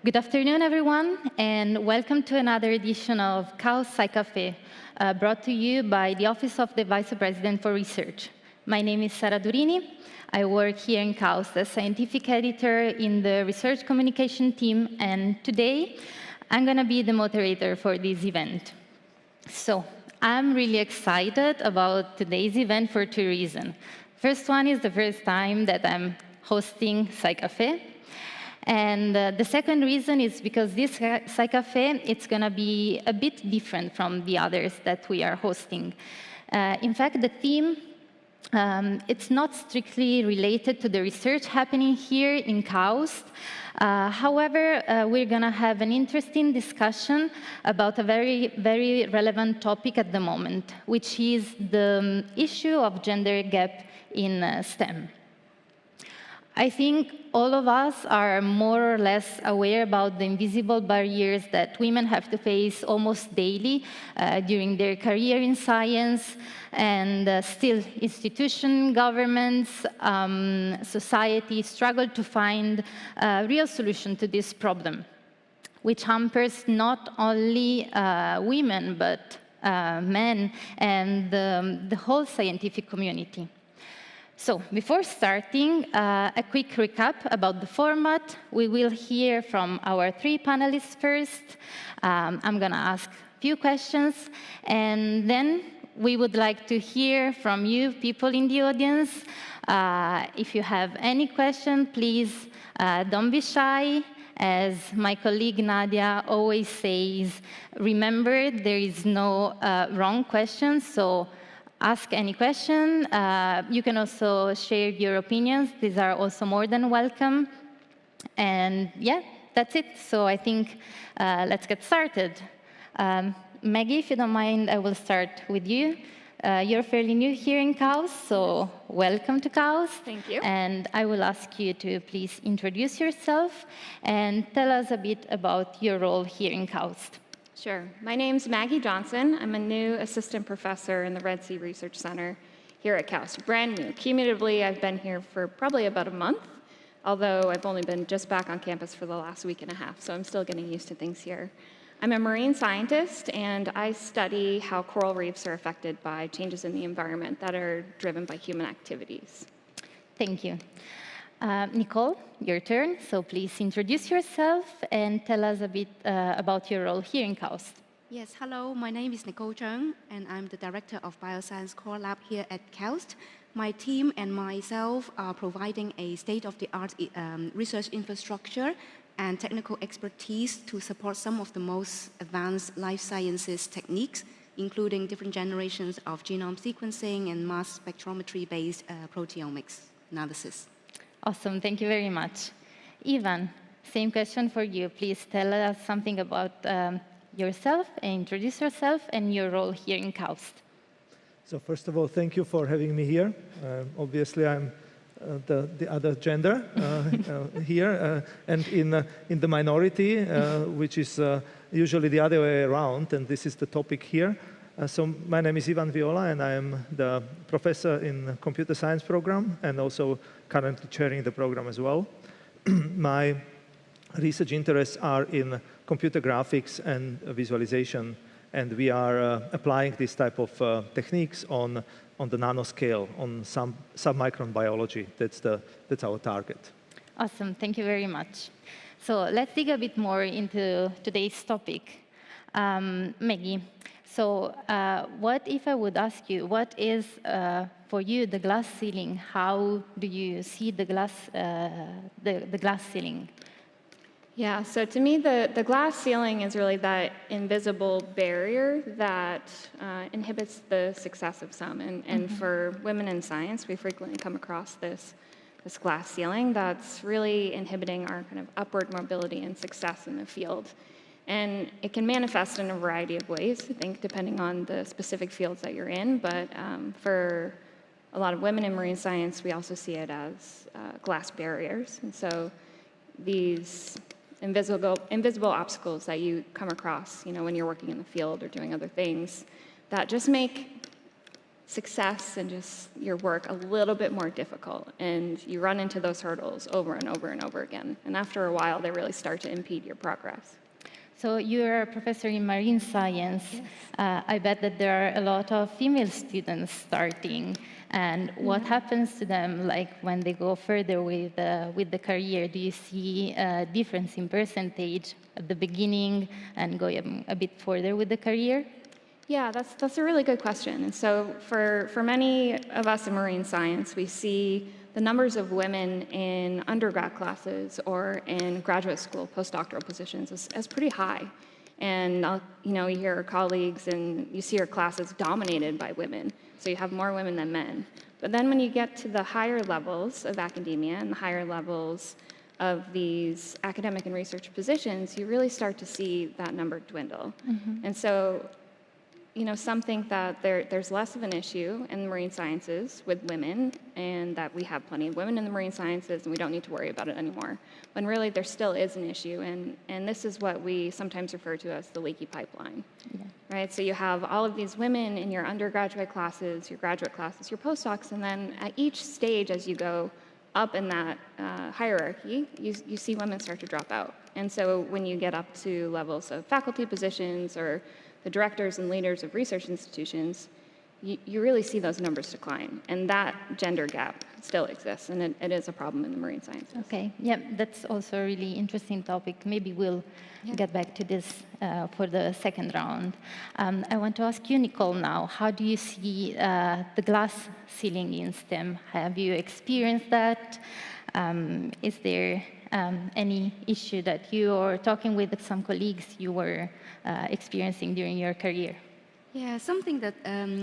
Good afternoon, everyone, and welcome to another edition of CAOS Sci-Café, brought to you by the Office of the Vice President for Research. My name is Sara Durini. I work here in CAOS as scientific editor in the research communication team, and today I'm going to be the moderator for this event. So I'm really excited about today's event for two reasons. First one is the first time that I'm hosting Sci-Café. And the second reason is because this Sci-Café, it's going to be a bit different from the others that we are hosting. In fact, the theme, it's not strictly related to the research happening here in CAOS. However, we're going to have an interesting discussion about a very, very relevant topic at the moment, which is the issue of gender gap in STEM. I think all of us are more or less aware about the invisible barriers that women have to face almost daily during their career in science, and still institutions, governments, society struggle to find a real solution to this problem, which hampers not only women, but men and the whole scientific community. So before starting, a quick recap about the format. We will hear from our three panelists first. I'm going to ask a few questions, and then we would like to hear from you, people in the audience. If you have any question, please don't be shy. As my colleague Nadia always says, remember, there is no wrong question, so ask any question. You can also share your opinions. These are also more than welcome. And yeah, that's it. So I think let's get started. Maggie, if you don't mind, I will start with you. You're fairly new here in CAOS, so welcome to CAOS. Thank you. And I will ask you to please introduce yourself and tell us a bit about your role here in CAOS. Sure. My name's Maggie Johnson. I'm a new assistant professor in the Red Sea Research Center here at CAOS. Brand new. Cumulatively, I've been here for probably about a month, although I've only been just back on campus for the last week and a half, so I'm still getting used to things here. I'm a marine scientist, and I study how coral reefs are affected by changes in the environment that are driven by human activities. Thank you. Nicole, your turn. So please introduce yourself and tell us a bit about your role here in CAOS. Yes, hello. My name is Nicole Cheung, and I'm the director of Bioscience Core Lab here at CAOS. My team and myself are providing a state-of-the-art research infrastructure and technical expertise to support some of the most advanced life sciences techniques, including different generations of genome sequencing and mass spectrometry-based proteomics analysis. Awesome, thank you very much. Ivan, same question for you. Please tell us something about yourself, and introduce yourself and your role here in CAOS. So first of all, thank you for having me here. Obviously, I'm the other gender here, and in the minority, which is usually the other way around, and this is the topic here. So my name is Viola, and I am the professor in the computer science program, and also currently chairing the program as well. My research interests are in computer graphics and visualization, and we are applying this type of techniques on the nanoscale, on some submicron biology. That's our target. Awesome, thank you very much. So let's dig a bit more into today's topic. Maggie, so what if I would ask you, what is for you the glass ceiling? How do you see the glass ceiling? Yeah, so to me, the glass ceiling is really that invisible barrier that inhibits the success of some. And for women in science, we frequently come across this glass ceiling that's really inhibiting our kind of upward mobility and success in the field. And it can manifest in a variety of ways, I think, depending on the specific fields that you're in. But for a lot of women in marine science, we also see it as glass barriers. And so these invisible obstacles that you come across, when you're working in the field or doing other things, that just make success and just your work a little bit more difficult. And you run into those hurdles over and over and over again. And after a while, they really start to impede your progress. So you're a professor in marine science. Yes. I bet that there are a lot of female students starting. And what happens to them, like when they go further with the career? Do you see a difference in percentage at the beginning and go a bit further with the career? Yeah, that's a really good question. And so for many of us in marine science, we see the numbers of women in undergrad classes or in graduate school postdoctoral positions as pretty high. And you hear our colleagues and you see our classes dominated by women. So you have more women than men. But then when you get to the higher levels of academia and the higher levels of these academic and research positions, you really start to see that number dwindle. And so some think that there's less of an issue in the marine sciences with women, and that we have plenty of women in the marine sciences, and we don't need to worry about it anymore. When really there still is an issue, and this is what we sometimes refer to as the leaky pipeline, right? So you have all of these women in your undergraduate classes, your graduate classes, your postdocs, and then at each stage as you go up in that hierarchy, you see women start to drop out. And so when you get up to levels of faculty positions or the directors and leaders of research institutions, you really see those numbers decline. And that gender gap still exists, and it is a problem in the marine sciences. Okay, yeah, that's also a really interesting topic. Maybe we'll get back to this for the second round. I want to ask you, Nicole, now, how do you see the glass ceiling in STEM? Have you experienced that? Is there any issue that you, or talking with some colleagues, you were experiencing during your career? Yeah, something that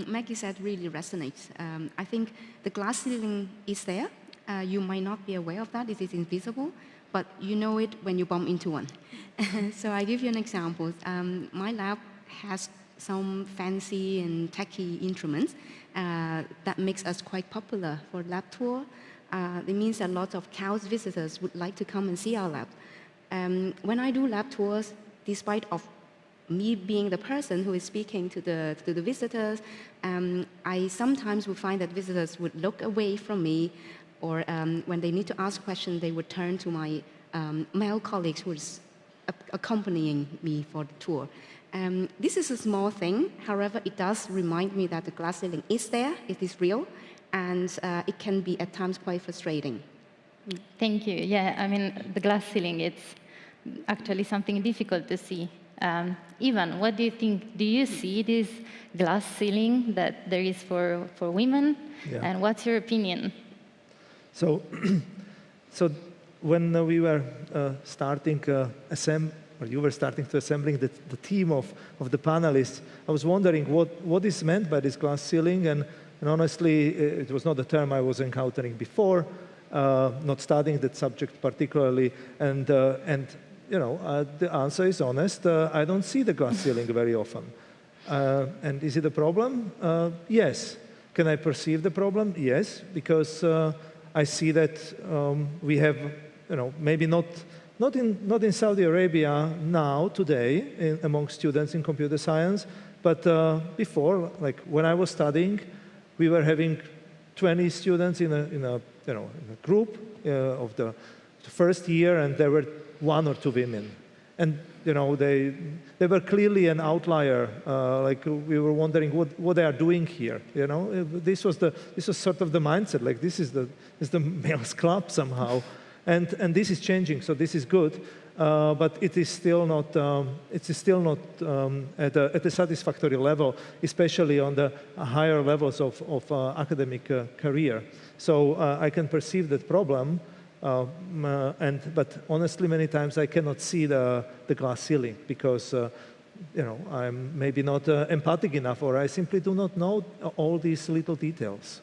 Maggie said really resonates. I think the glass ceiling is there. You might not be aware of that. It is invisible, but you know it when you bump into one. So I give you an example. My lab has some fancy and techy instruments that makes us quite popular for lab tour. It means a lot of CAUS visitors would like to come and see our lab. When I do lab tours, despite of me being the person who is speaking to the visitors, I sometimes would find that visitors would look away from me, or when they need to ask questions, they would turn to my male colleagues who is accompanying me for the tour. This is a small thing. However, it does remind me that the glass ceiling is there, it is real, and it can be at times quite frustrating. Thank you. Yeah, I mean, the glass ceiling, it's actually something difficult to see. Ivan, what do you think? Do you see this glass ceiling that there is for women? Yeah. And what's your opinion? So when we were starting or you were starting to assembling the team of the panelists, I was wondering what is meant by this glass ceiling, and honestly, it was not a term I was encountering before, not studying that subject particularly, and the answer is honest. I don't see the glass ceiling very often. And is it a problem? Yes. Can I perceive the problem? Yes, because I see that we have, maybe not in Saudi Arabia now, today, among students in computer science, but before, like when I was studying, we were having 20 students in a group of the first year, and there were 1 or 2 women. And they were clearly an outlier. Like we were wondering what they are doing here. This was sort of the mindset. Like this is the males' club somehow, and this is changing. So this is good, but it is still not at a satisfactory level, especially on the higher levels of academic career. So I can perceive that problem. But honestly, many times I cannot see the glass ceiling because, I'm maybe not empathic enough, or I simply do not know all these little details.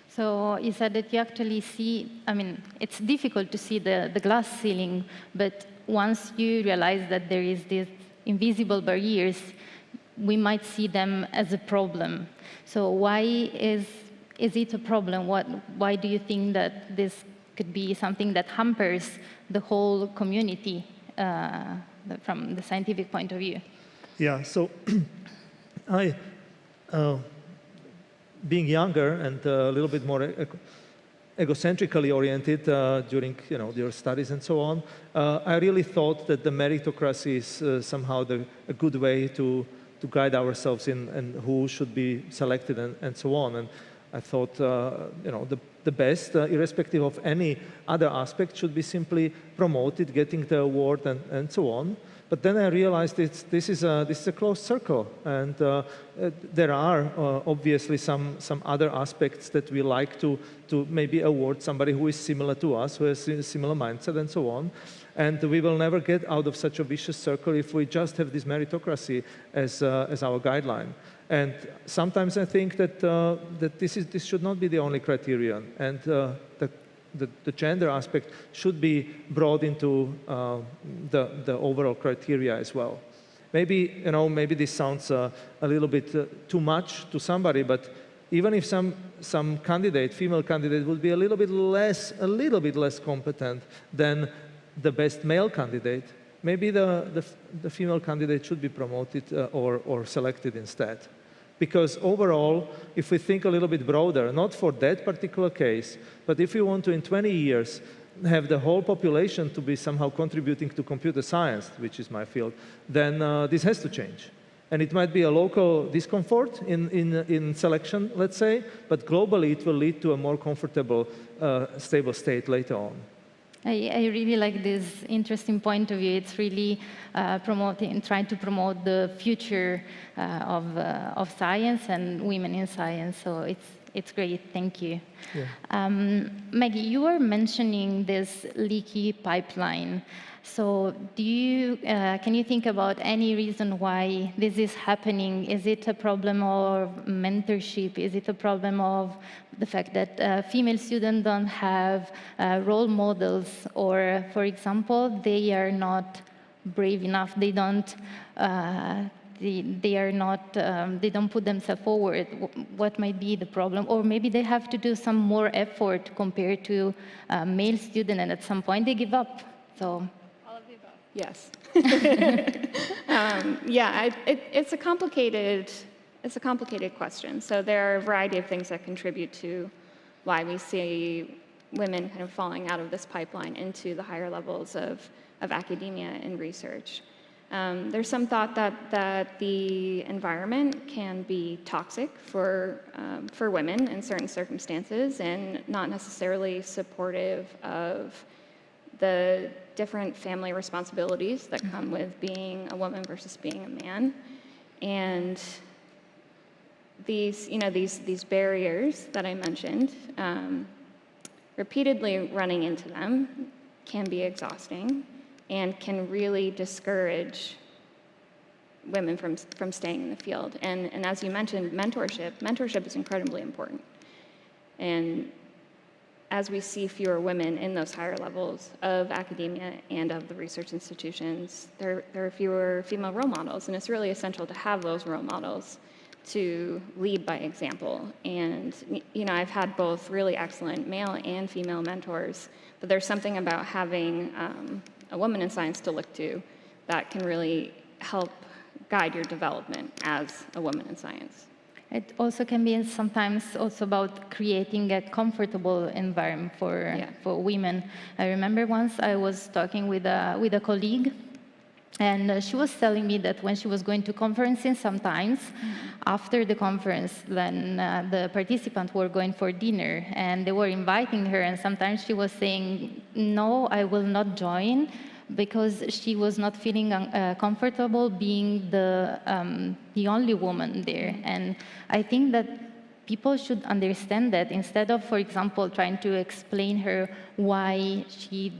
So you said that you actually see, I mean, it's difficult to see the glass ceiling, but once you realize that there is these invisible barriers, we might see them as a problem. So why is it a problem? Why do you think that this could be something that hampers the whole community from the scientific point of view? Yeah, so being younger and a little bit more egocentrically oriented during your studies and so on, I really thought that the meritocracy is somehow a good way to guide ourselves in who should be selected and so on. And I thought the best, irrespective of any other aspect, should be simply promoted, getting the award and so on. But then I realized this is a closed circle, and there are obviously some other aspects that we like to maybe award somebody who is similar to us, who has a similar mindset and so on. And we will never get out of such a vicious circle if we just have this meritocracy as our guideline. And sometimes I think that this should not be the only criterion, and the gender aspect should be brought into the overall criteria as well. Maybe this sounds a little bit too much to somebody, but even if some female candidate would be a little bit less competent than the best male candidate, maybe the female candidate should be promoted or selected instead. Because overall, if we think a little bit broader, not for that particular case, but if we want to, in 20 years, have the whole population to be somehow contributing to computer science, which is my field, then this has to change. And it might be a local discomfort in selection, let's say, but globally it will lead to a more comfortable, stable state later on. I really like this interesting point of view. It's really trying to promote the future of science and women in science. So it's great. Thank you. Yeah. Maggie, you were mentioning this leaky pipeline. So can you think about any reason why this is happening? Is it a problem of mentorship? Is it a problem of the fact that female students don't have role models? Or, for example, they are not brave enough. They don't put themselves forward. What might be the problem? Or maybe they have to do some more effort compared to male students, and at some point they give up. So. Yes. Yeah, it's a complicated question. So there are a variety of things that contribute to why we see women kind of falling out of this pipeline into the higher levels of academia and research. There's some thought that the environment can be toxic for women in certain circumstances and not necessarily supportive of the different family responsibilities that come with being a woman versus being a man. And these barriers that I mentioned, repeatedly running into them can be exhausting and can really discourage women from staying in the field. And as you mentioned, mentorship is incredibly important. And as we see fewer women in those higher levels of academia and of the research institutions, there are fewer female role models, and it's really essential to have those role models to lead by example. And I've had both really excellent male and female mentors, but there's something about having a woman in science to look to that can really help guide your development as a woman in science. It also can be sometimes also about creating a comfortable environment for women. I remember once I was talking with a colleague, and she was telling me that when she was going to conferences, sometimes after the conference, then the participants were going for dinner, and they were inviting her, and sometimes she was saying, "No, I will not join," because she was not feeling comfortable being the only woman there. And I think that people should understand that instead of, for example, trying to explain her why she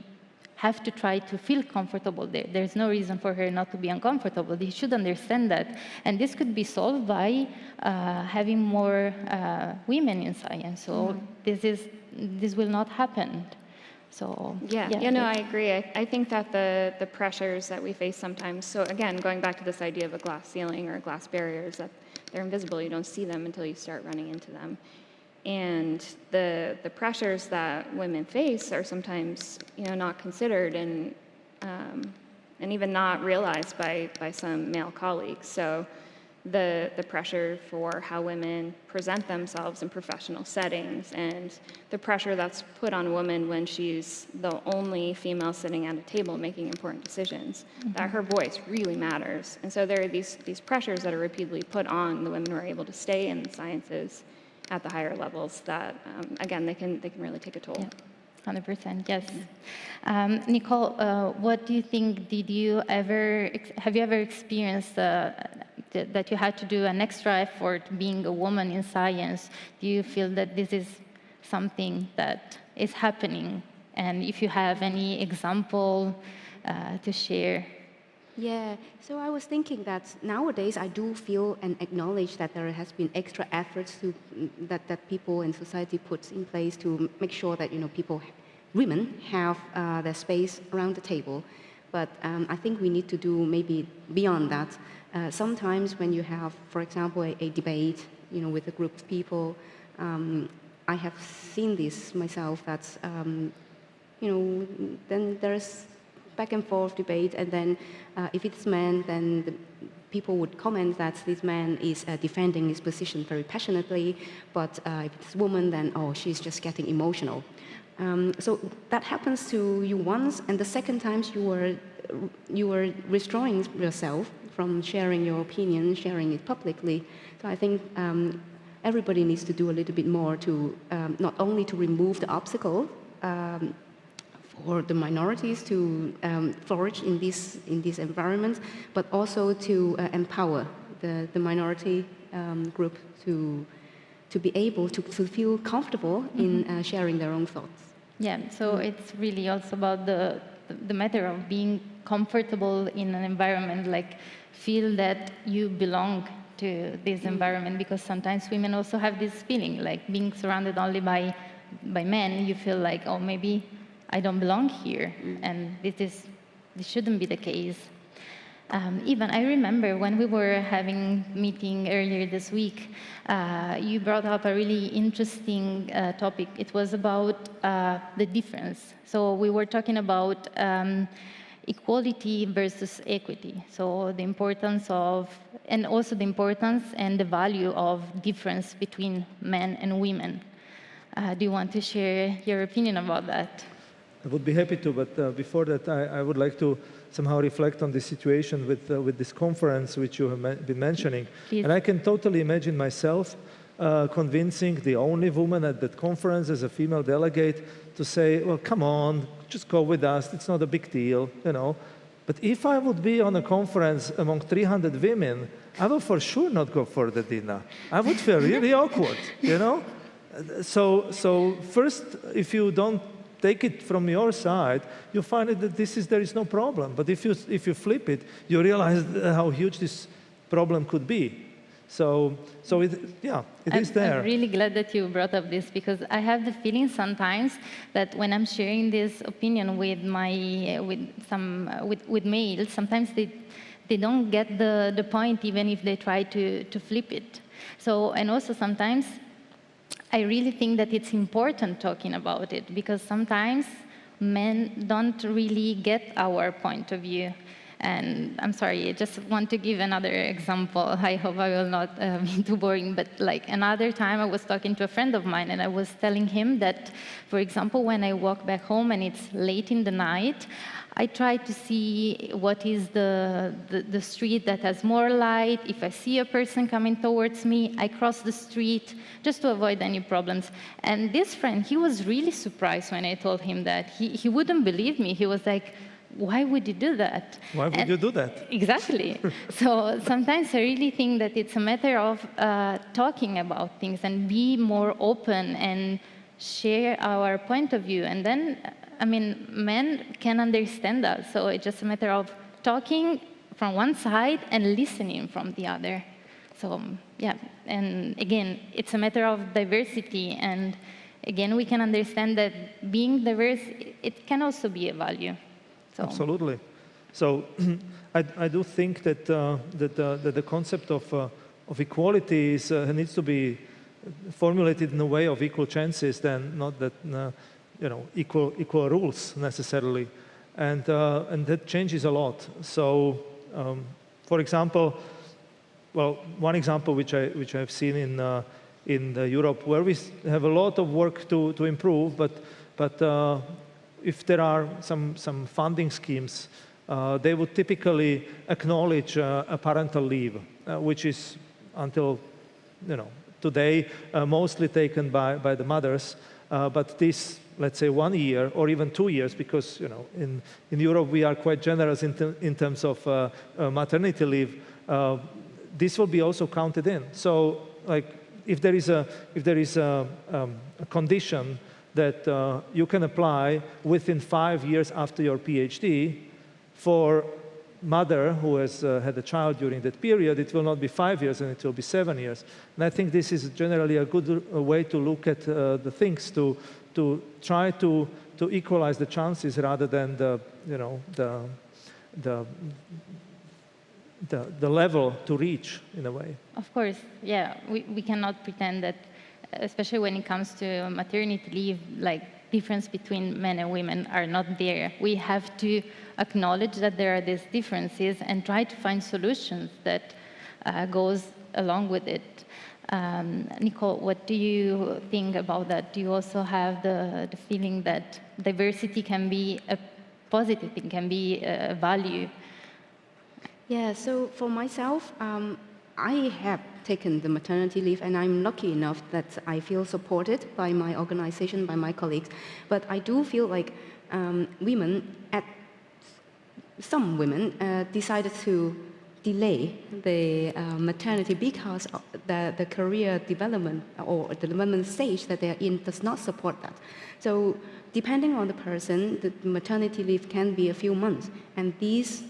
have to try to feel comfortable there. There's no reason for her not to be uncomfortable. They should understand that. And this could be solved by having more women in science. So this will not happen. So, I agree. I think that the pressures that we face sometimes, so again, going back to this idea of a glass ceiling or glass barriers, that they're invisible, you don't see them until you start running into them. And the pressures that women face are sometimes, not considered and even not realized by some male colleagues. So the pressure for how women present themselves in professional settings, and the pressure that's put on a woman when she's the only female sitting at a table making important decisions, that her voice really matters. And so there are these pressures that are repeatedly put on the women who are able to stay in the sciences at the higher levels that, again, they can really take a toll. Yeah. 100%, yes. Nicole, what do you think, have you ever experienced that you had to do an extra effort being a woman in science? Do you feel that this is something that is happening? And if you have any example to share? Yeah, so I was thinking that nowadays I do feel and acknowledge that there has been extra efforts that people in society puts in place to make sure that women have their space around the table. But I think we need to do maybe beyond that. Sometimes when you have, for example, a debate, with a group of people, I have seen this myself. That then there's back and forth debate, and then if it's men, then the people would comment that this man is defending his position very passionately, but if it's a woman, then she's just getting emotional. So that happens to you once, and the second time you were restraining yourself from sharing your opinion, sharing it publicly. So I think everybody needs to do a little bit more to not only to remove the obstacle for the minorities to flourish in this environment, but also to empower the minority group to be able to feel comfortable in sharing their own thoughts. Yeah, so it's really also about the matter of being comfortable in an environment, like feel that you belong to this environment, because sometimes women also have this feeling, like being surrounded only by men, you feel like, maybe I don't belong here, and this shouldn't be the case. Even I remember when we were having meeting earlier this week, you brought up a really interesting topic. It was about the difference. So we were talking about equality versus equity. So the importance of, and also the importance and the value of difference between men and women. Do you want to share your opinion about that? I would be happy to, but before that, I would like to somehow reflect on the situation with this conference which you have been mentioning. Please. And I can totally imagine myself convincing the only woman at that conference as a female delegate to say, well, come on, just go with us, it's not a big deal, But if I would be on a conference among 300 women, I will for sure not go for the dinner. I would feel really awkward, So first, if you don't take it from your side, you find that there is no problem. But if you flip it, you realize how huge this problem could be. So it is there. I'm really glad that you brought up this, because I have the feeling sometimes that when I'm sharing this opinion with males, sometimes they don't get the point, even if they try to flip it. So, and also sometimes I really think that it's important talking about it, because sometimes men don't really get our point of view. And I'm sorry, I just want to give another example. I hope I will not be too boring, but like another time I was talking to a friend of mine, and I was telling him that, for example, when I walk back home and it's late in the night, I try to see what is the street that has more light. If I see a person coming towards me, I cross the street just to avoid any problems. And this friend, he was really surprised when I told him that. He wouldn't believe me. He was like, why would you do that? Why would you do that? Exactly. So sometimes I really think that it's a matter of talking about things and be more open and share our point of view. And then, men can understand us. So it's just a matter of talking from one side and listening from the other. So, yeah. And again, it's a matter of diversity. And again, we can understand that being diverse, it can also be a value. So. Absolutely. So I do think that the concept of equality needs to be formulated in a way of equal chances, than not that equal rules necessarily, and that changes a lot. So, for example, well, one example which I've seen in Europe, where we have a lot of work to improve, but if there are some funding schemes, they would typically acknowledge a parental leave, which is until today mostly taken by the mothers, but this, let's say, 1 year or even 2 years, because in Europe we are quite generous in terms of maternity leave. This will be also counted in. So, like, if there is a condition that you can apply within 5 years after your PhD, for mother who has had a child during that period, it will not be 5 years, and it will be 7 years. And I think this is generally a good way to look at the things, to try to equalize the chances rather than the level to reach, in a way. Of course, yeah. We cannot pretend that, especially when it comes to maternity leave, like, difference between men and women are not there. We have to acknowledge that there are these differences and try to find solutions that goes along with it. Nicole, what do you think about that? Do you also have the feeling that diversity can be a positive thing, can be a value? Yeah, so for myself, I have taken the maternity leave, and I'm lucky enough that I feel supported by my organization, by my colleagues. But I do feel like some women decided to delay the maternity because of the career development or the development stage that they're in does not support that. So depending on the person, the maternity leave can be a few months, and these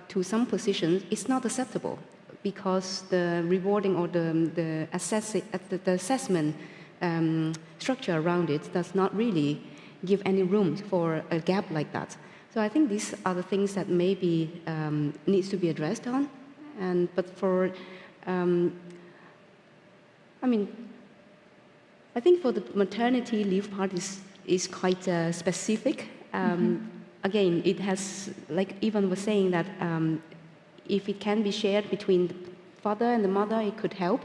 to some positions it's not acceptable, because the rewarding or the assessment structure around it does not really give any room for a gap like that. So I think these are the things that maybe needs to be addressed on. But for, I think for the maternity leave part is quite specific. Again, it has, like Ivan was saying, that if it can be shared between the father and the mother, it could help.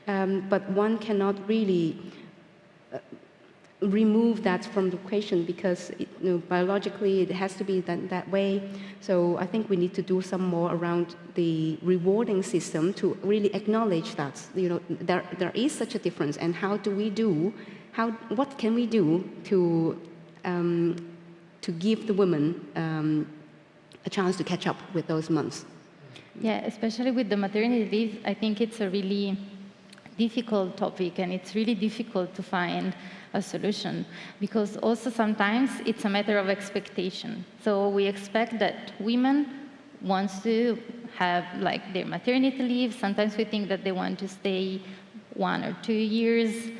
But one cannot really remove that from the equation, because biologically it has to be that way. So I think we need to do some more around the rewarding system to really acknowledge that there is such a difference, and what can we do to give the women a chance to catch up with those months. Yeah, especially with the maternity leave, I think it's a really difficult topic, and it's really difficult to find a solution, because also sometimes it's a matter of expectation. So we expect that women want to have like their maternity leave. Sometimes we think that they want to stay 1 or 2 years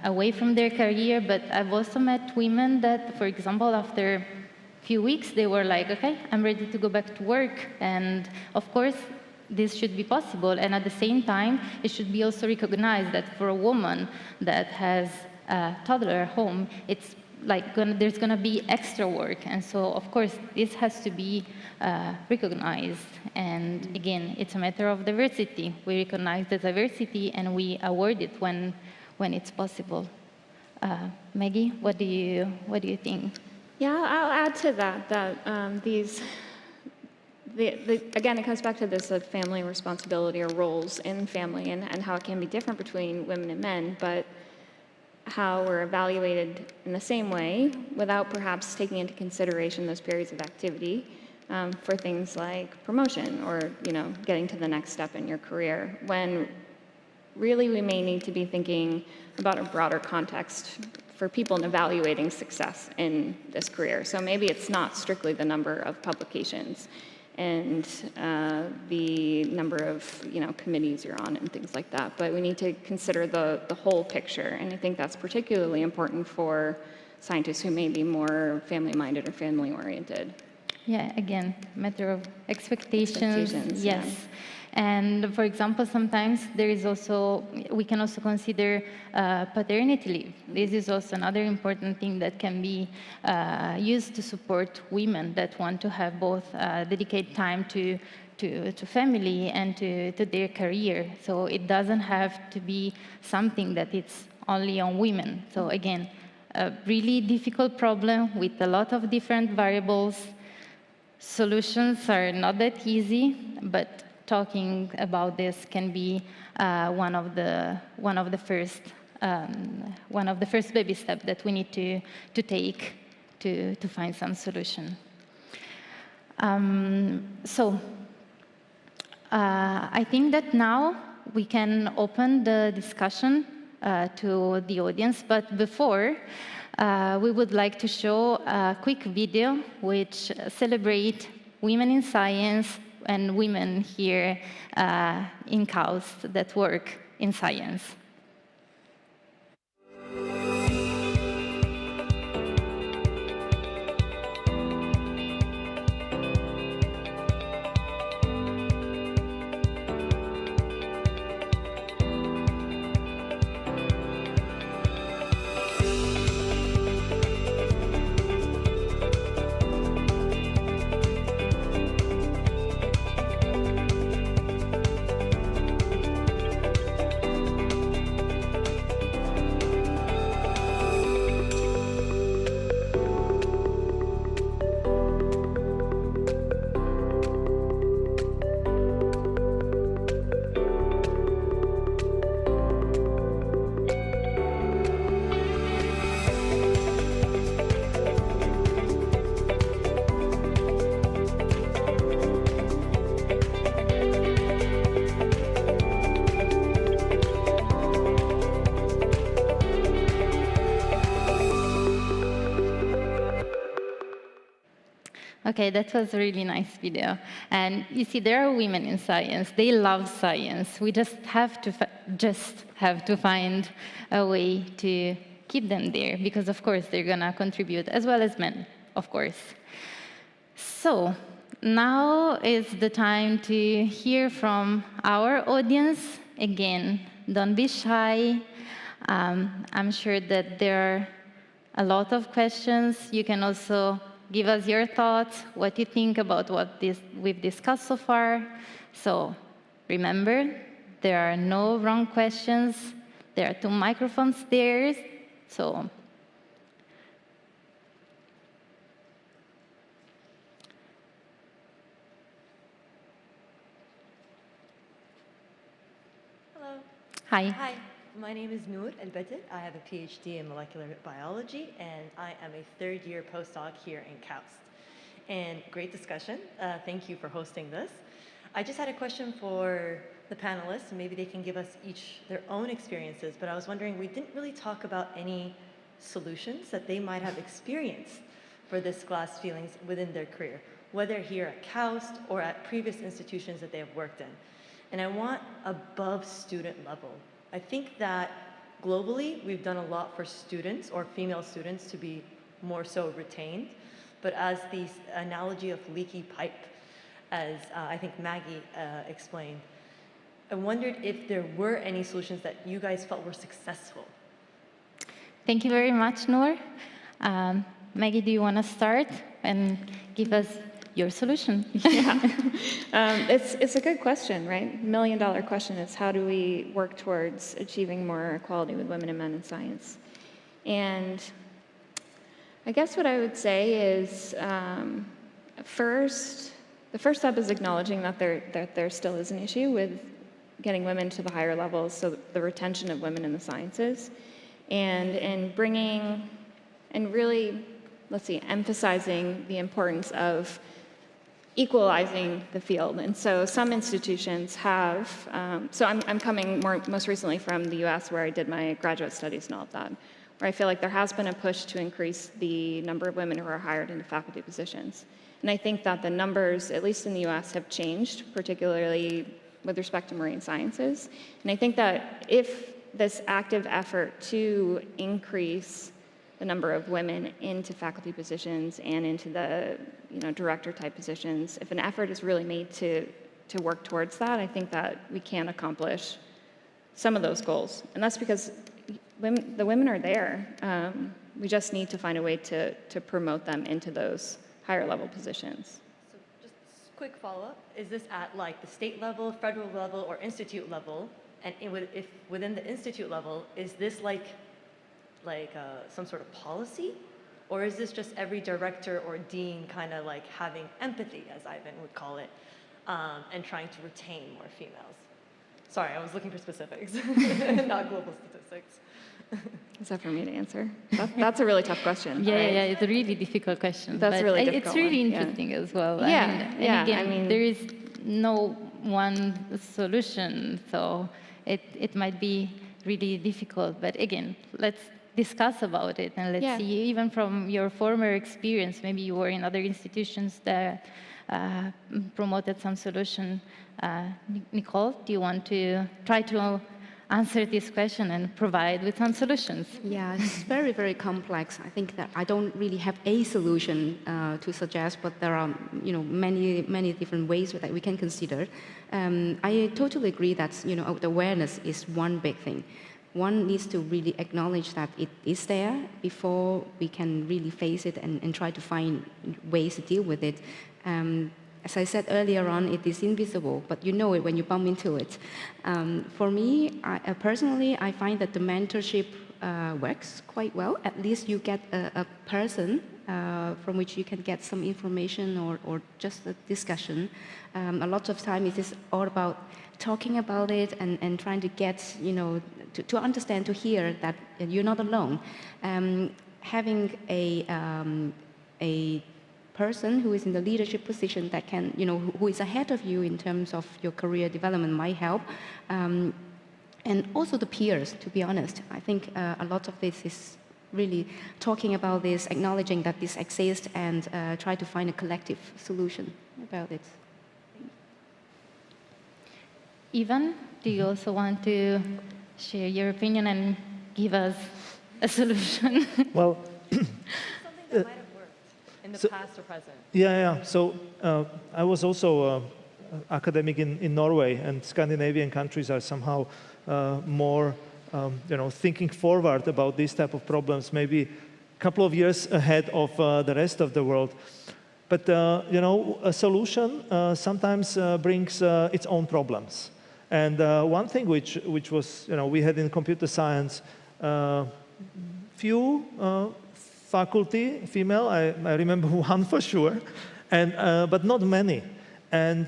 away from their career, but I've also met women that, for example, after a few weeks, they were like, okay, I'm ready to go back to work. And of course, this should be possible. And at the same time, it should be also recognized that for a woman that has a toddler at home, it's like there's going to be extra work. And so, of course, this has to be recognized. And again, it's a matter of diversity. We recognize the diversity and we award it when it's possible. Maggie, what do you think? Yeah, I'll add to that again, it comes back to this family responsibility or roles in family, and how it can be different between women and men, but how we're evaluated in the same way without perhaps taking into consideration those periods of activity for things like promotion or getting to the next step in your career, when really we may need to be thinking about a broader context for people in evaluating success in this career. So maybe it's not strictly the number of publications and the number of committees you're on and things like that, but we need to consider the whole picture, and I think that's particularly important for scientists who may be more family-minded or family-oriented. Yeah, again, matter of expectations. Yes. Yeah. And for example, sometimes we can also consider paternity leave. This is also another important thing that can be used to support women that want to have both dedicate time to to family and to their career. So it doesn't have to be something that it's only on women. So again, a really difficult problem with a lot of different variables. Solutions are not that easy, but talking about this can be one of the first baby steps that we need to take to find some solution. I think that now we can open the discussion to the audience, but before, we would like to show a quick video which celebrates women in science and women here in KAUST that work in science. Okay, that was a really nice video. And you see, there are women in science. They love science. We just have to find a way to keep them there, because of course they're gonna contribute, as well as men, of course. So now is the time to hear from our audience. Again, don't be shy. I'm sure that there are a lot of questions. You can also give us your thoughts, what you think about what we've discussed so far. So remember, there are no wrong questions. There are 2 microphones there. So hello. Hi. Hi. My name is Noor El-Badr. I have a PhD in molecular biology, and I am a 3rd-year postdoc here in KAUST. And great discussion. Thank you for hosting this. I just had a question for the panelists. Maybe they can give us each their own experiences, but I was wondering, we didn't really talk about any solutions that they might have experienced for this glass ceilings within their career, whether here at KAUST or at previous institutions that they have worked in. And I want above student level. I think that globally, we've done a lot for students or female students to be more so retained. But as the analogy of leaky pipe, as I think Maggie explained, I wondered if there were any solutions that you guys felt were successful. Thank you very much, Noor. Maggie, do you want to start and give us your solution? Yeah, it's a good question, right? $1-million question is, how do we work towards achieving more equality with women and men in science? And I guess what I would say is, the first step is acknowledging that there still is an issue with getting women to the higher levels, so the retention of women in the sciences, and bringing, and really, emphasizing the importance of equalizing the field. And so some institutions have, so I'm coming most recently from the US, where I did my graduate studies and all of that, where I feel like there has been a push to increase the number of women who are hired into faculty positions. And I think that the numbers, at least in the US, have changed, particularly with respect to marine sciences. And I think that if this active effort to increase the number of women into faculty positions and into the director-type positions, if an effort is really made to work towards that, I think that we can accomplish some of those goals. And that's because the women are there. We just need to find a way to promote them into those higher level positions. So just quick follow-up. Is this at like the state level, federal level, or institute level? And if within the institute level, is this like some sort of policy? Or is this just every director or dean kind of like having empathy, as Ivan would call it, and trying to retain more females? Sorry, I was looking for specifics, not global statistics. Is that for me to answer? That's a really tough question. Yeah, right? yeah, it's a really difficult question. That's but really it's difficult really one, yeah. interesting as well. Yeah, and yeah, again, I mean- there is no one solution, so it might be really difficult. But again, let's discuss about it and let's Yeah. see, even from your former experience, maybe you were in other institutions that promoted some solution. Nicole, do you want to try to answer this question and provide with some solutions? Yeah, it's very, very complex. I think that I don't really have a solution to suggest, but there are, many different ways that we can consider. I totally agree that, the awareness is one big thing. One needs to really acknowledge that it is there before we can really face it and try to find ways to deal with it. As I said earlier on, it is invisible, but you know it when you bump into it. For me, personally, I find that the mentorship works quite well. At least you get a person from which you can get some information or just a discussion. A lot of time it is all about talking about it and trying to get, to understand, to hear that you're not alone. Having a person who is in the leadership position that can, who is ahead of you in terms of your career development might help. And also the peers, to be honest. I think a lot of this is really talking about this, acknowledging that this exists, and try to find a collective solution about it. Ivan, do you also want to share your opinion and give us a solution? Well, Something that might have worked in the past or present. yeah. So I was also academic in Norway, and Scandinavian countries are somehow more, thinking forward about these type of problems, maybe a couple of years ahead of the rest of the world. But, a solution sometimes brings its own problems. And one thing which was, we had in computer science, few faculty, female, I remember one for sure, but not many. And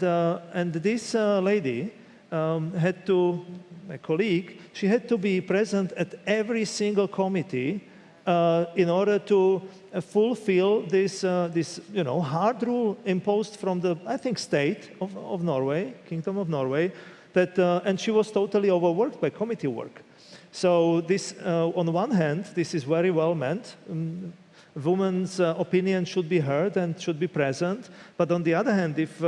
this lady had to, my colleague, she had to be present at every single committee in order to fulfill this hard rule imposed from the, I think, state of Norway, Kingdom of Norway, that, and she was totally overworked by committee work. So this, on one hand, this is very well meant. Women's opinion should be heard and should be present. But on the other hand, if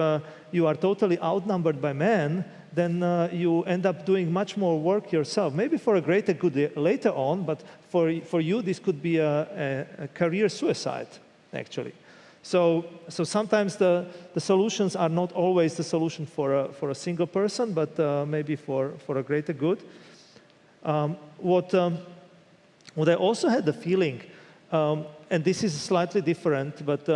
you are totally outnumbered by men, then you end up doing much more work yourself. Maybe for a greater good later on, but for you, this could be a career suicide, actually. So sometimes the solutions are not always the solution for a single person, but maybe for a greater good. What I also had the feeling, and this is slightly different, but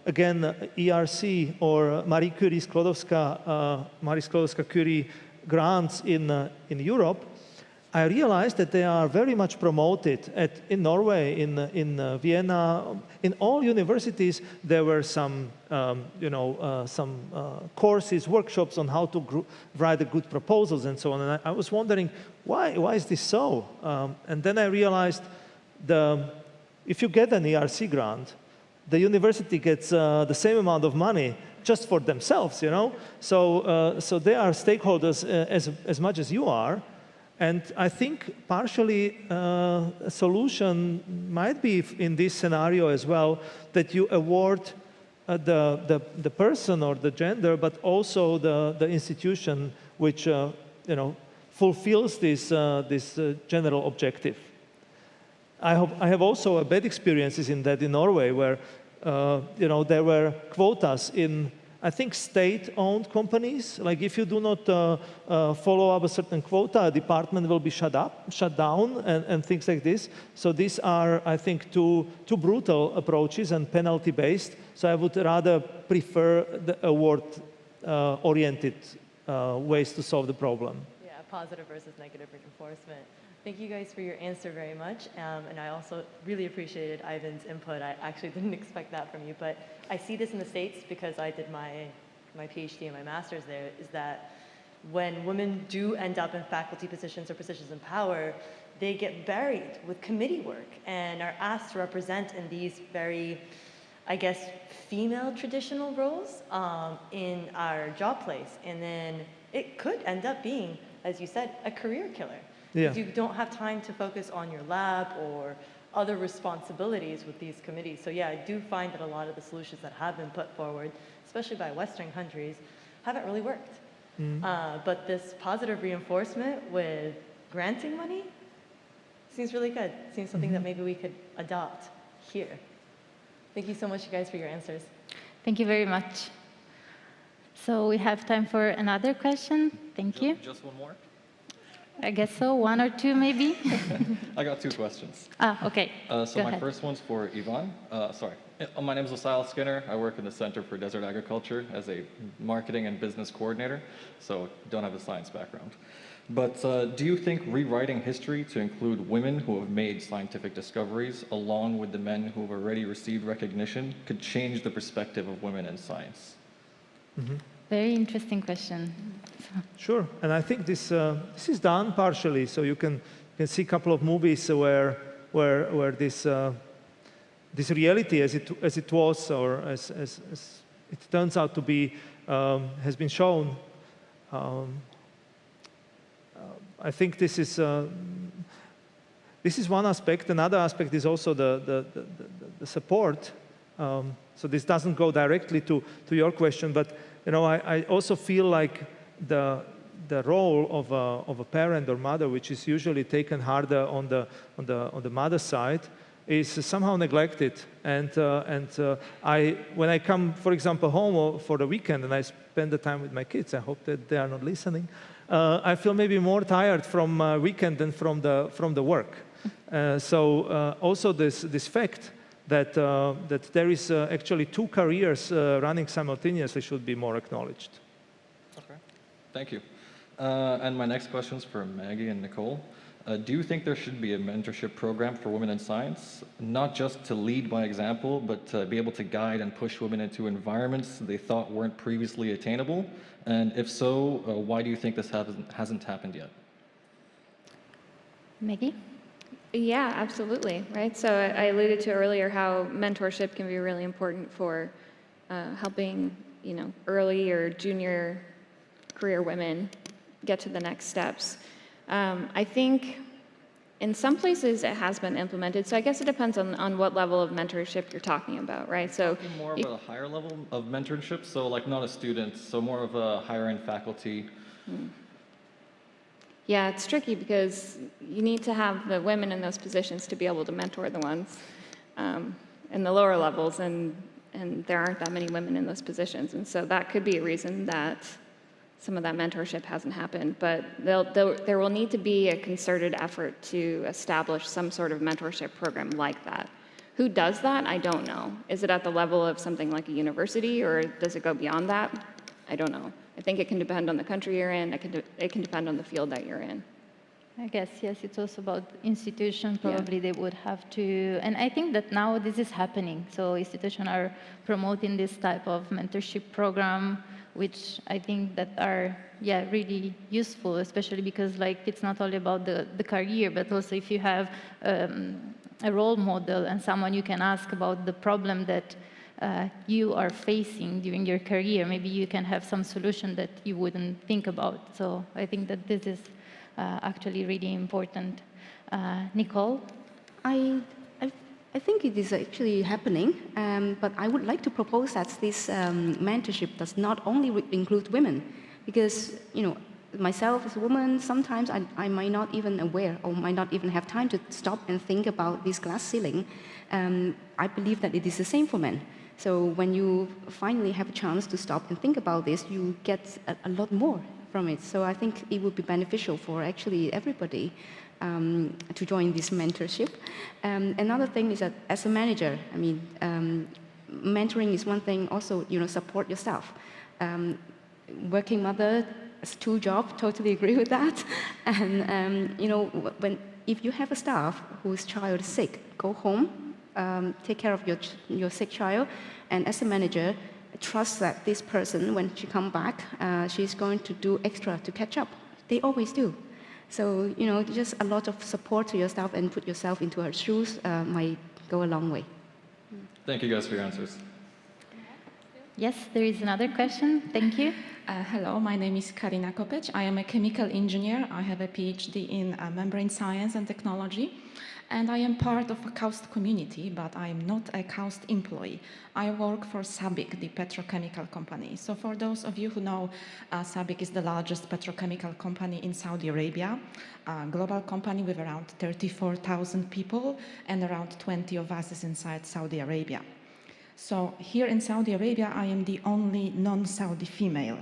again, ERC or Marie Skłodowska-Curie grants in Europe, I realized that they are very much promoted in Norway, in Vienna, in all universities. There were some, some courses, workshops on how to write good proposals and so on. And I was wondering, why is this so? And then I realized if you get an ERC grant, the university gets the same amount of money just for themselves, So they are stakeholders as much as you are. And I think partially a solution might be in this scenario as well, that you award the person or the gender, but also the institution which fulfills this general objective. I have also bad experiences in that in Norway, where there were quotas in I think state-owned companies, like if you do not follow up a certain quota, a department will be shut down, and things like this. So these are, I think, two brutal approaches and penalty-based. So I would rather prefer the award-oriented ways to solve the problem. Yeah, positive versus negative reinforcement. Thank you guys for your answer very much. And I also really appreciated Ivan's input. I actually didn't expect that from you, but I see this in the States because I did my PhD and my master's there, is that when women do end up in faculty positions or positions in power, they get buried with committee work and are asked to represent in these very, I guess, female traditional roles in our job place. And then it could end up being, as you said, a career killer. Yeah. You don't have time to focus on your lab or other responsibilities with these committees. So yeah, I do find that a lot of the solutions that have been put forward, especially by Western countries, haven't really worked. But this positive reinforcement with granting money seems really good. Seems something that maybe we could adopt here. Thank you so much, you guys, for your answers. Thank you very much. So we have time for another question. Thank you. Just one more? I guess so, one or two maybe. I got two questions. Okay. So Go my ahead. first one's for Yvonne. My name is Osile Skinner. I work in the Center for Desert Agriculture as a marketing and business coordinator, so don't have a science background. But do you think rewriting history to include women who have made scientific discoveries along with the men who have already received recognition could change the perspective of women in science? Very interesting question. Sure, and I think this is done partially. So you can see a couple of movies where this reality, as it was, or as it turns out to be, has been shown. I think this is one aspect. Another aspect is also the support. So this doesn't go directly to your question, but I also feel like the role of a parent or mother, which is usually taken harder on the mother side, is somehow neglected. And when I come, for example, home for the weekend and I spend the time with my kids, I hope that they are not listening. I feel maybe more tired from weekend than from the work. So also this fact that there is actually two careers running simultaneously should be more acknowledged. Okay, thank you. And my next question is for Maggie and Nicole. Do you think there should be a mentorship program for women in science, not just to lead by example, but to be able to guide and push women into environments they thought weren't previously attainable? And if so, why do you think this hasn't happened yet? Maggie? Yeah, absolutely, right? So I alluded to earlier how mentorship can be really important for helping, early or junior career women get to the next steps. I think in some places it has been implemented, so I guess it depends on what level of mentorship you're talking about, right? So talking more about a higher level of mentorship, so like not a student, so more of a higher end faculty. Yeah, it's tricky because you need to have the women in those positions to be able to mentor the ones in the lower levels, and there aren't that many women in those positions, and so that could be a reason that some of that mentorship hasn't happened. But there will need to be a concerted effort to establish some sort of mentorship program like that. Who does that? I don't know. Is it at the level of something like a university, or does it go beyond that? I don't know. I think it can depend on the country you're in. It can depend on the field that you're in. I guess, yes, it's also about institution. Probably they would have to, and I think that now this is happening. So institutions are promoting this type of mentorship program, which I think that are, really useful, especially because it's not only about the career, but also if you have a role model and someone you can ask about the problem that you are facing during your career, maybe you can have some solution that you wouldn't think about. So I think that this is actually really important. Nicole? I think it is actually happening, but I would like to propose that this mentorship does not only include women, because myself as a woman, sometimes I might not even aware or might not even have time to stop and think about this glass ceiling. I believe that it is the same for men. So when you finally have a chance to stop and think about this, you get a lot more from it. So I think it would be beneficial for actually everybody to join this mentorship. Another thing is that as a manager, I mean, mentoring is one thing. Also, support your staff. Working mother, 2 jobs, totally agree with that. And if you have a staff whose child is sick, go home, take care of your sick child, and as a manager, trust that this person, when she comes back, she's going to do extra to catch up. They always do. So, just a lot of support to your staff and put yourself into her shoes might go a long way. Thank you guys for your answers. Yes, there is another question. Thank you. Hello, my name is Karina Kopec. I am a chemical engineer. I have a PhD in membrane science and technology. And I am part of a KAUST community, but I am not a KAUST employee. I work for SABIC, the petrochemical company. So for those of you who know, SABIC is the largest petrochemical company in Saudi Arabia, a global company with around 34,000 people, and around 20 of us is inside Saudi Arabia. So here in Saudi Arabia, I am the only non-Saudi female.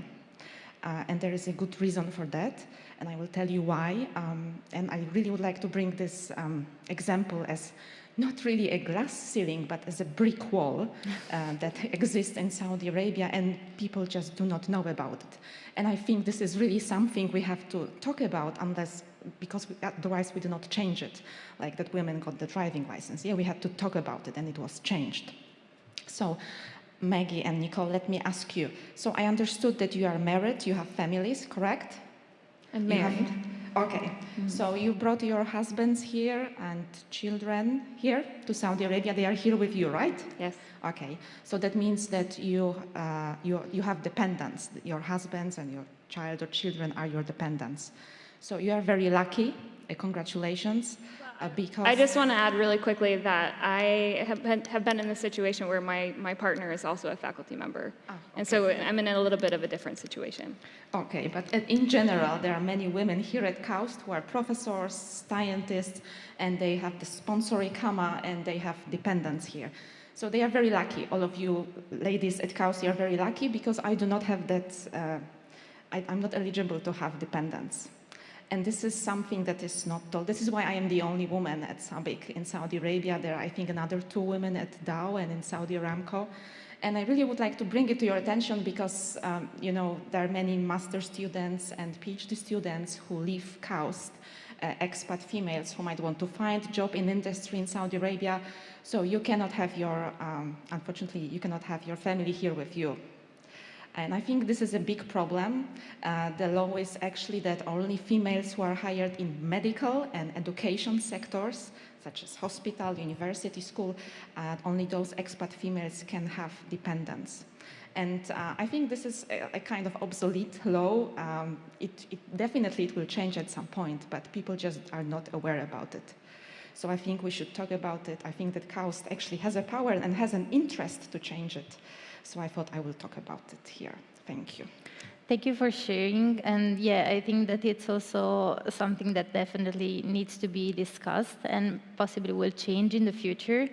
And there is a good reason for that, and I will tell you why. And I really would like to bring this example as not really a glass ceiling, but as a brick wall that exists in Saudi Arabia, and people just do not know about it. And I think this is really something we have to talk about, because otherwise we do not change it, like that women got the driving license. Yeah, we had to talk about it, and it was changed. So, Maggie and Nicole, let me ask you. So I understood that you are married, you have families, correct? I'm married. Okay. Mm-hmm. So you brought your husbands here and children here to Saudi Arabia. They are here with you, right? Yes. Okay. So that means that you have dependents. Your husbands and your child or children are your dependents. So you are very lucky. Congratulations. Because I just want to add really quickly that I have been in this situation where my partner is also a faculty member. Okay. And so I'm in a little bit of a different situation. Okay, but in general, there are many women here at KAUST who are professors, scientists, and they have the sponsor ICAMA, and they have dependents here. So they are very lucky. All of you ladies at KAUST, you are very lucky, because I do not have that, I'm not eligible to have dependents. And this is something that is not told. This is why I am the only woman at SABIC in Saudi Arabia. There are, I think, another 2 women at Dow and in Saudi Aramco. And I really would like to bring it to your attention because, there are many master students and PhD students who leave KAUST, expat females who might want to find a job in industry in Saudi Arabia. So you cannot have unfortunately, you cannot have your family here with you. And I think this is a big problem. The law is actually that only females who are hired in medical and education sectors, such as hospital, university, school, only those expat females can have dependents. And I think this is a kind of obsolete law. It definitely will change at some point, but people just are not aware about it. So I think we should talk about it. I think that KAUST actually has a power and has an interest to change it. So I thought I will talk about it here. Thank you. Thank you for sharing. And yeah, I think that it's also something that definitely needs to be discussed and possibly will change in the future.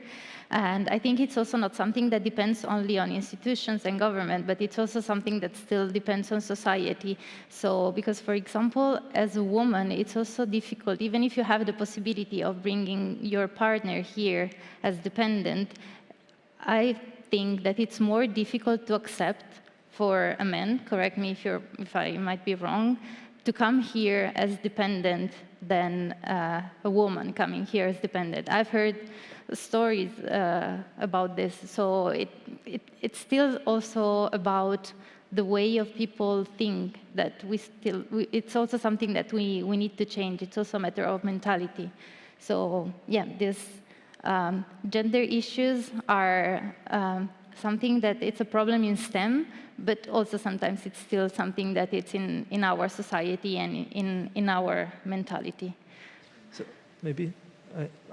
And I think it's also not something that depends only on institutions and government, but it's also something that still depends on society. So, because for example, as a woman, it's also difficult, even if you have the possibility of bringing your partner here as dependent, I think that it's more difficult to accept for a man, correct me if I might be wrong, to come here as dependent than a woman coming here as dependent. I've heard stories about this, so it's still also about the way of people think that it's also something that we need to change. It's also a matter of mentality. So yeah, this gender issues are something that it's a problem in STEM, but also sometimes it's still something that it's in our society and in our mentality. So maybe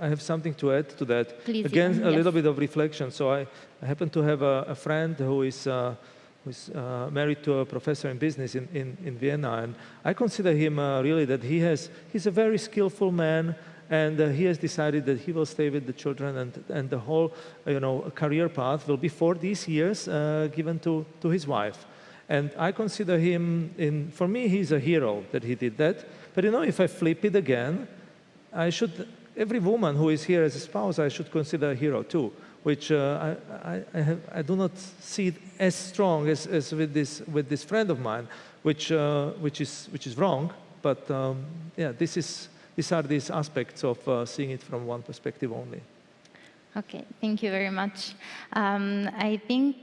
I have something to add to that. Please, again, yes. A little bit of reflection. So I happen to have a friend who is married to a professor in business in Vienna, and I consider him really that he's a very skillful man, and he has decided that he will stay with the children, and the whole career path will be for these years given to his wife. And I consider him, for me, he's a hero that he did that. But if I flip it again, every woman who is here as a spouse, I should consider a hero too, which I do not see it as strong as with this friend of mine, which is wrong. But yeah, these are these aspects of seeing it from one perspective only. Okay, thank you very much. I think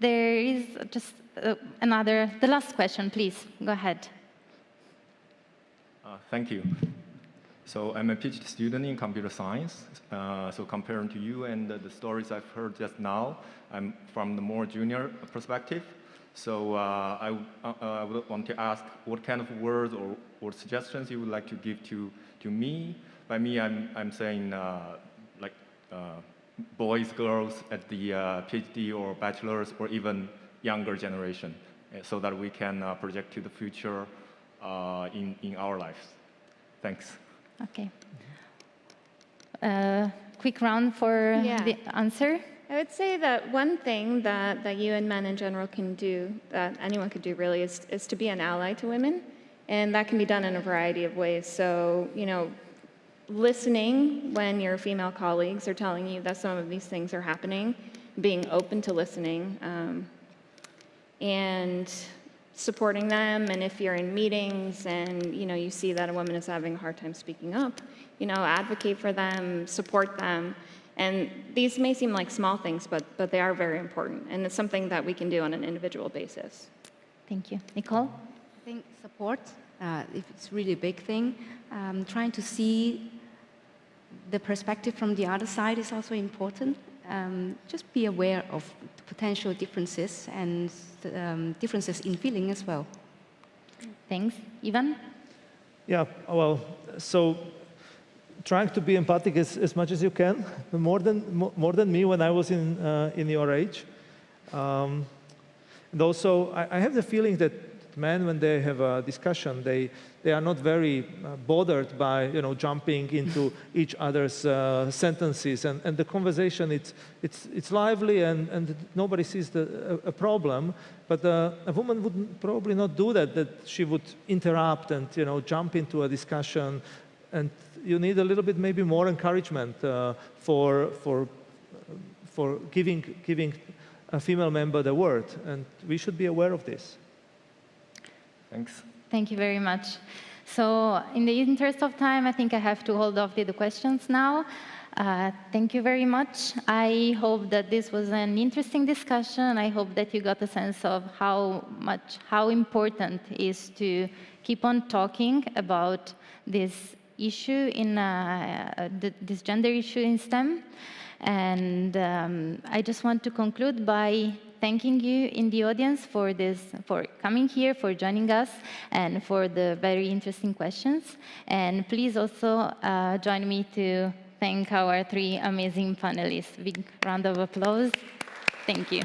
there is just the last question, please. Go ahead. Thank you. So I'm a PhD student in computer science. So comparing to you and the stories I've heard just now, I'm from the more junior perspective. So I would want to ask what kind of words or suggestions you would like to give to me. By me, I'm saying boys, girls at the PhD or bachelor's or even younger generation, so that we can project to the future in our lives. Thanks. Okay. Quick round for the answer. I would say that one thing that you and men in general can do, that anyone could do really, is to be an ally to women. And that can be done in a variety of ways. So, listening when your female colleagues are telling you that some of these things are happening, being open to listening, and supporting them. And if you're in meetings and you see that a woman is having a hard time speaking up, advocate for them, support them. And these may seem like small things, but they are very important. And it's something that we can do on an individual basis. Thank you. Nicole? I think support, if it's really a big thing, trying to see the perspective from the other side is also important. Just be aware of the potential differences and differences in feeling as well. Thanks. Ivan? Yeah, well, so trying to be empathic as much as you can, more than me when I was in your age. And also, I have the feeling that men, when they have a discussion, they are not very bothered by jumping into each other's sentences, and the conversation it's lively and nobody sees a problem. But a woman would probably not do that. That she would interrupt and jump into a discussion, and you need a little bit maybe more encouragement for giving a female member the word, and we should be aware of this. Thanks. Thank you very much. So in the interest of time, I think I have to hold off the questions now. Thank you very much. I hope that this was an interesting discussion. I hope that you got a sense of how important it is to keep on talking about this issue this gender issue in STEM. And I just want to conclude by thanking you in the audience for coming here, for joining us, and for the very interesting questions. And please also join me to thank our 3 amazing panelists. Big round of applause. Thank you.